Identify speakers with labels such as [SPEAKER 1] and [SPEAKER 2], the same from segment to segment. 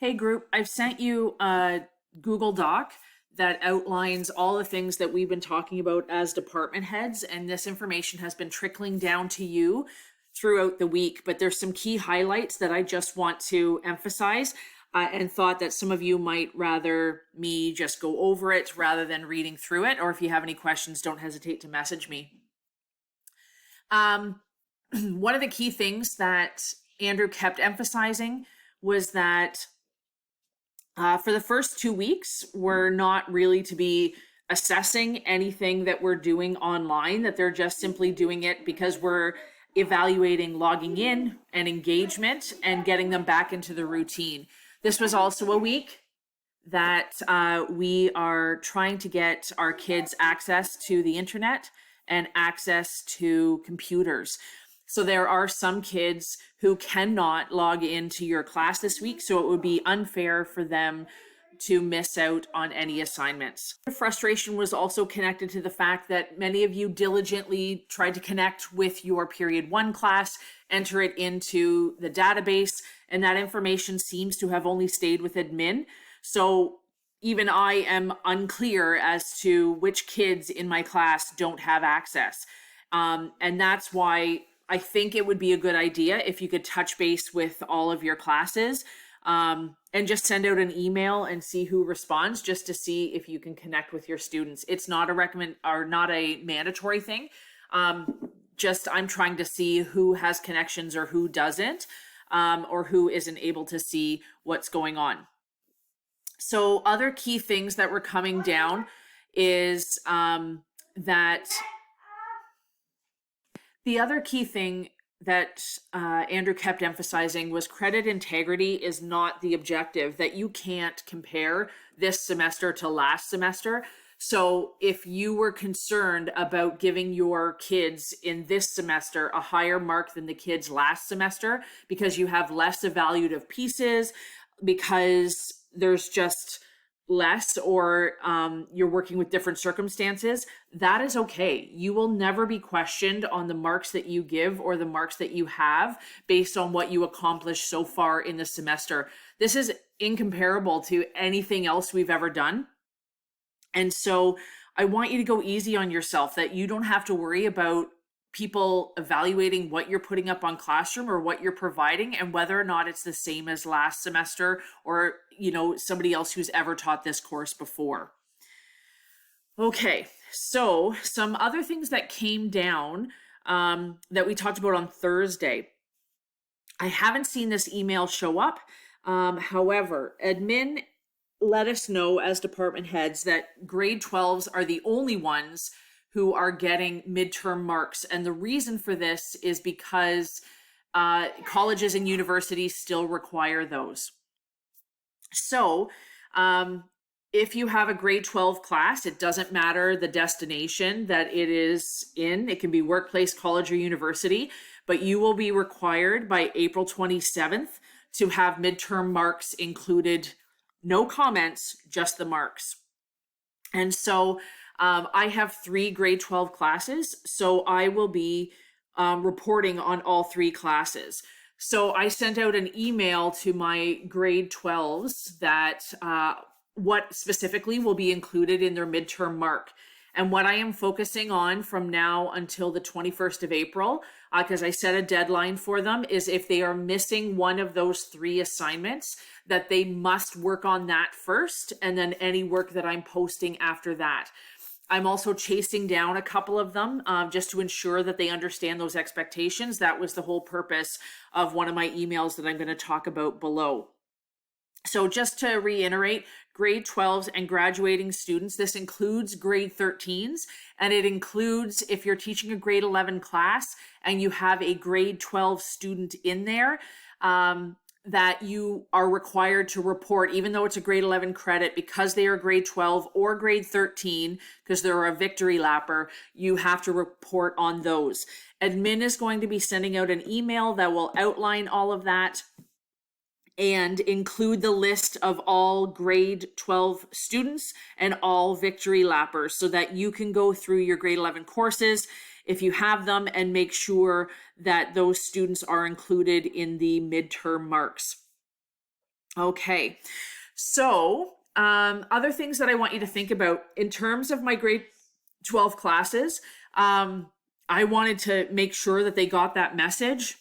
[SPEAKER 1] Hey group, I've sent you a Google Doc that outlines all the things that we've been talking about as department heads, and this information has been trickling down to you throughout the week, but there's some key highlights that I just want to emphasize and thought that some of you might rather me just go over it rather than reading through it, or if you have any questions, don't hesitate to message me. One of the key things that Andrew kept emphasizing was that for the first 2 weeks, we're not really to be assessing anything that we're doing online, that they're just simply doing it because we're evaluating logging in and engagement and getting them back into the routine. This was also a week that we are trying to get our kids access to the internet and access to computers. So there are some kids who cannot log into your class this week, so it would be unfair for them to miss out on any assignments. The frustration was also connected to the fact that many of you diligently tried to connect with your period 1 class, enter it into the database, and that information seems to have only stayed with admin. So even I am unclear as to which kids in my class don't have access. And that's why I think it would be a good idea if you could touch base with all of your classes and just send out an email and see who responds, just to see if you can connect with your students. It's not not a mandatory thing. Just I'm trying to see who has connections or who doesn't, or who isn't able to see what's going on. So other key things that were coming down is that the other key thing that Andrew kept emphasizing was credit integrity is not the objective, that you can't compare this semester to last semester. So if you were concerned about giving your kids in this semester a higher mark than the kids last semester because you have less evaluative pieces, because there's just less, or you're working with different circumstances, that is okay. You will never be questioned on the marks that you give or the marks that you have based on what you accomplished so far in the semester. This is incomparable to anything else we've ever done. And so I want you to go easy on yourself, that you don't have to worry about people evaluating what you're putting up on Classroom or what you're providing and whether or not it's the same as last semester or, somebody else who's ever taught this course before. Okay, so some other things that came down that we talked about on Thursday. I haven't seen this email show up. However, admin let us know as department heads that grade 12s are the only ones who are getting midterm marks. And the reason for this is because colleges and universities still require those. So if you have a grade 12 class, it doesn't matter the destination that it is in. It can be workplace, college, or university, but you will be required by April 27th to have midterm marks included. No comments, just the marks. And so I have 3 grade 12 classes, so I will be reporting on all 3 classes. So I sent out an email to my grade 12s that what specifically will be included in their midterm mark. And what I am focusing on from now until the 21st of April, because I set a deadline for them, is if they are missing one of those 3 assignments, that they must work on that first, and then any work that I'm posting after that. I'm also chasing down a couple of them just to ensure that they understand those expectations. That was the whole purpose of one of my emails that I'm going to talk about below. So just to reiterate, grade 12s and graduating students, this includes grade 13s, and it includes if you're teaching a grade 11 class and you have a grade 12 student in there, that you are required to report, even though it's a grade 11 credit, because they are grade 12 or grade 13, because they're a victory lapper, you have to report on those. Admin is going to be sending out an email that will outline all of that and include the list of all grade 12 students and all victory lappers so that you can go through your grade 11 courses if you have them and make sure that those students are included in the midterm marks. Okay. So, other things that I want you to think about in terms of my grade 12 classes, I wanted to make sure that they got that message.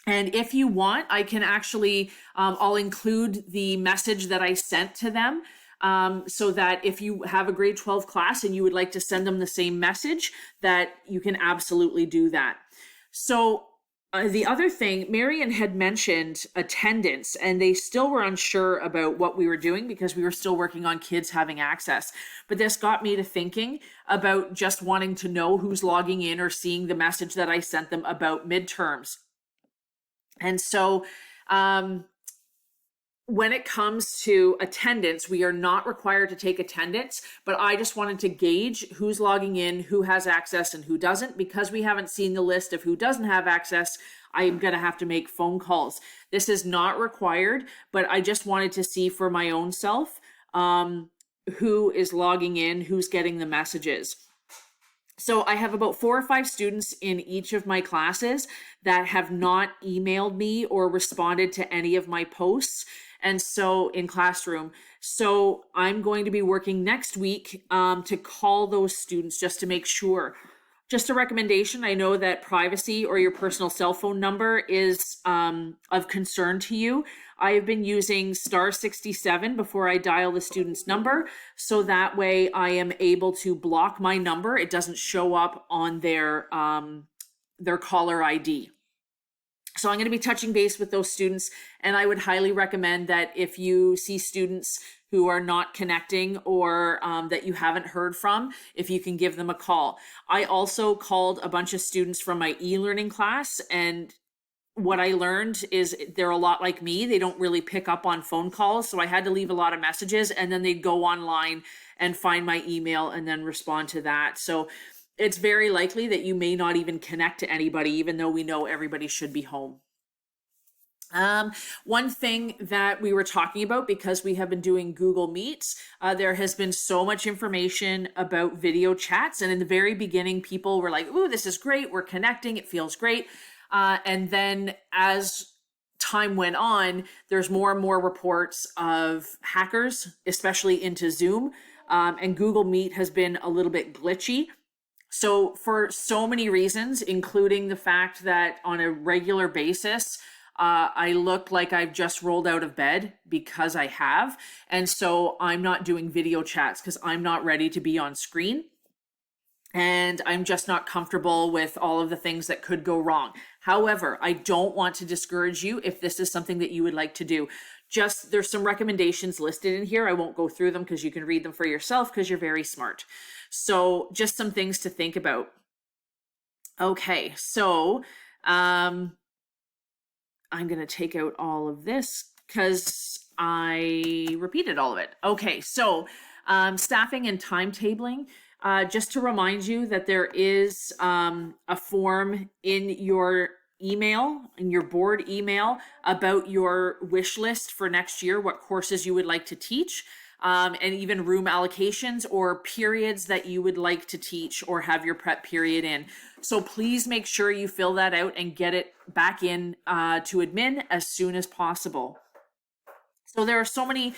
[SPEAKER 1] And if you want, I can actually, I'll include the message that I sent to them, so that if you have a grade 12 class and you would like to send them the same message, that you can absolutely do that. So the other thing, Marion had mentioned attendance, and they still were unsure about what we were doing because we were still working on kids having access. But this got me to thinking about just wanting to know who's logging in or seeing the message that I sent them about midterms. And so, when it comes to attendance, we are not required to take attendance, but I just wanted to gauge who's logging in, who has access and who doesn't. Because we haven't seen the list of who doesn't have access, I'm going to have to make phone calls. This is not required, but I just wanted to see for my own self, who is logging in, who's getting the messages. So I have about 4 or 5 students in each of my classes that have not emailed me or responded to any of my posts. And so in classroom, so I'm going to be working next week to call those students just to make sure. Just a recommendation. I know that privacy or your personal cell phone number is of concern to you. I have been using *67 before I dial the student's number, so that way I am able to block my number. It doesn't show up on their caller ID. So I'm going to be touching base with those students, and I would highly recommend that if you see students who are not connecting or that you haven't heard from, if you can give them a call. I also called a bunch of students from my e-learning class, and what I learned is they're a lot like me. They don't really pick up on phone calls. So I had to leave a lot of messages, and then they'd go online and find my email and then respond to that. So it's very likely that you may not even connect to anybody, even though we know everybody should be home. One thing that we were talking about, because we have been doing Google Meets, there has been so much information about video chats. And in the very beginning, people were like, "Ooh, this is great. We're connecting. It feels great." And then as time went on, there's more and more reports of hackers, especially into Zoom. And Google Meet has been a little bit glitchy. So for so many reasons, including the fact that on a regular basis, I look like I've just rolled out of bed because I have. And so I'm not doing video chats because I'm not ready to be on screen. And I'm just not comfortable with all of the things that could go wrong. However, I don't want to discourage you if this is something that you would like to do. Just there's some recommendations listed in here. I won't go through them because you can read them for yourself because you're very smart. So just some things to think about. Okay, so I'm going to take out all of this because I repeated all of it. Okay, so staffing and timetabling. Just to remind you that there is a form in your email, in your board email, about your wish list for next year, what courses you would like to teach, and even room allocations or periods that you would like to teach or have your prep period in. So please make sure you fill that out and get it back in to admin as soon as possible. So there are so many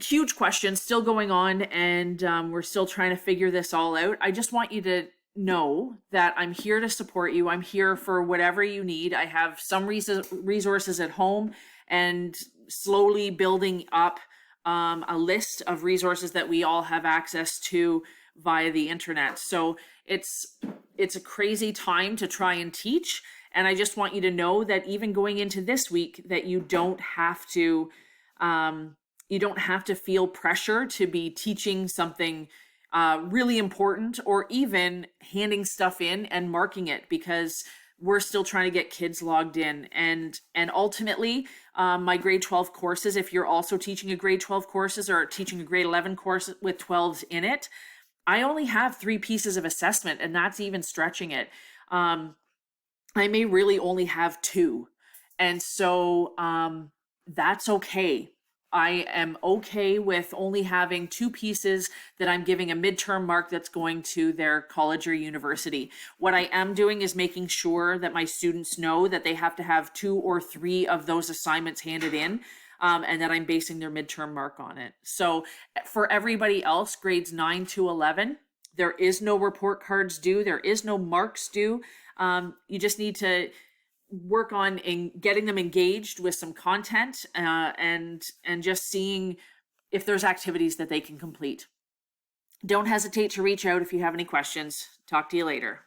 [SPEAKER 1] huge questions still going on, and we're still trying to figure this all out. I just want you to know that I'm here to support you. I'm here for whatever you need. I have some resources at home and slowly building up a list of resources that we all have access to via the internet. So it's a crazy time to try and teach. And I just want you to know that even going into this week, that you don't have to feel pressure to be teaching something really important or even handing stuff in and marking it, because we're still trying to get kids logged in. And ultimately, my grade 12 courses, if you're also teaching a grade 12 courses or teaching a grade 11 course with 12s in it, I only have 3 pieces of assessment, and that's even stretching it. I may really only have 2. And so that's okay. I am okay with only having 2 pieces that I'm giving a midterm mark that's going to their college or university. What I am doing is making sure that my students know that they have to have 2 or 3 of those assignments handed in, and that I'm basing their midterm mark on it. So for everybody else, grades 9 to 11, there is no report cards due, there is no marks due. You just need to work on getting them engaged with some content, and just seeing if there's activities that they can complete. Don't hesitate to reach out if you have any questions. Talk to you later.